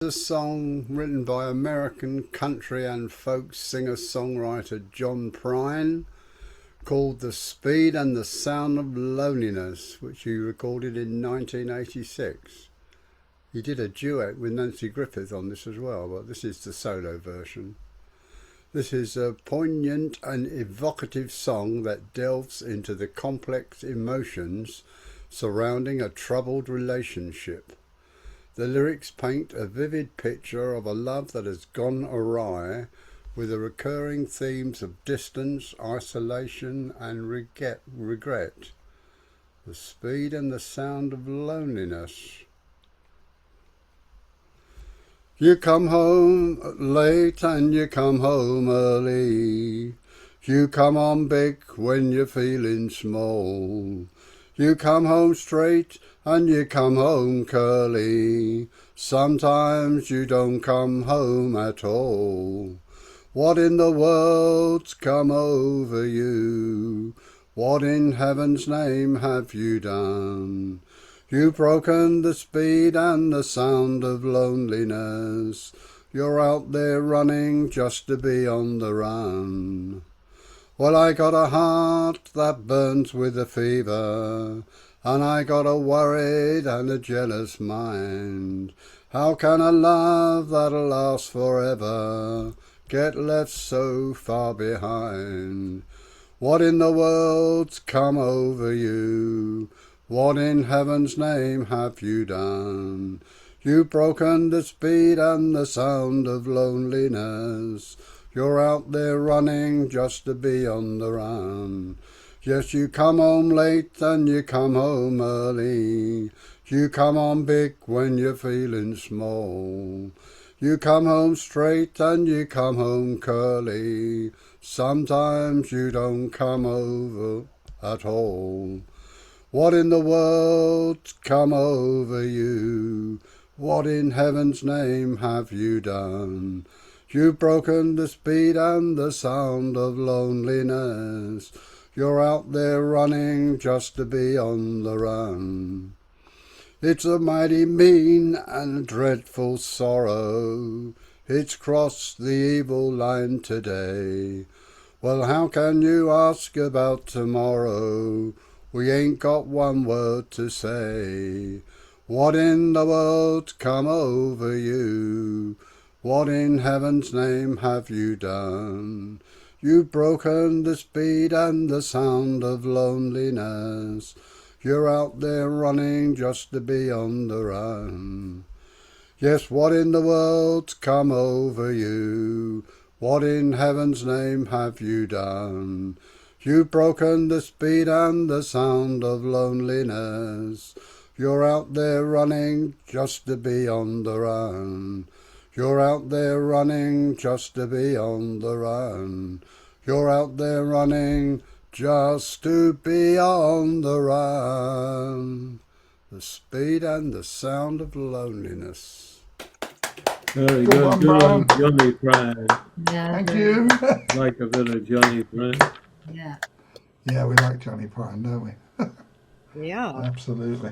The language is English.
A song written by American country and folk singer-songwriter John Prine called The Speed and the Sound of Loneliness, which he recorded in 1986. He did a duet with Nancy Griffith on this as well, but this is the solo version. This is a poignant and evocative song that delves into the complex emotions surrounding a troubled relationship. The lyrics paint a vivid picture of a love that has gone awry, with the recurring themes of distance, isolation and regret. The speed and the sound of loneliness. You come home late and you come home early. You come on big when you're feeling small. You come home straight and you come home curly. Sometimes you don't come home at all. What in the world's come over you? What in heaven's name have you done? You've broken the speed and the sound of loneliness. You're out there running just to be on the run. Well, I got a heart that burns with a fever, and I got a worried and a jealous mind. How can a love that'll last forever get left so far behind? What in the world's come over you? What in heaven's name have you done? You've broken the speed and the sound of loneliness. You're out there running just to be on the run. Yes, you come home late and you come home early. You come on big when you're feeling small. You come home straight and you come home curly. Sometimes you don't come over at all. What in the world's come over you? What in heaven's name have you done? You've broken the speed and the sound of loneliness. You're out there running just to be on the run. It's a mighty mean and dreadful sorrow. It's crossed the evil line today. Well, how can you ask about tomorrow? We ain't got one word to say. What in the world's come over you? What in heaven's name have you done? You've broken the speed and the sound of loneliness. You're out there running just to be on the run. Yes, what in the world's come over you? What in heaven's name have you done? You've broken the speed and the sound of loneliness. You're out there running just to be on the run. You're out there running just to be on the run. You're out there running just to be on the run. The speed and the sound of loneliness. Very Good good. one, Good on Johnny Prine. Yeah, Thank very you. Like a bit of Johnny Prine. Yeah. Yeah, we like Johnny Prine, don't we? Yeah. Absolutely.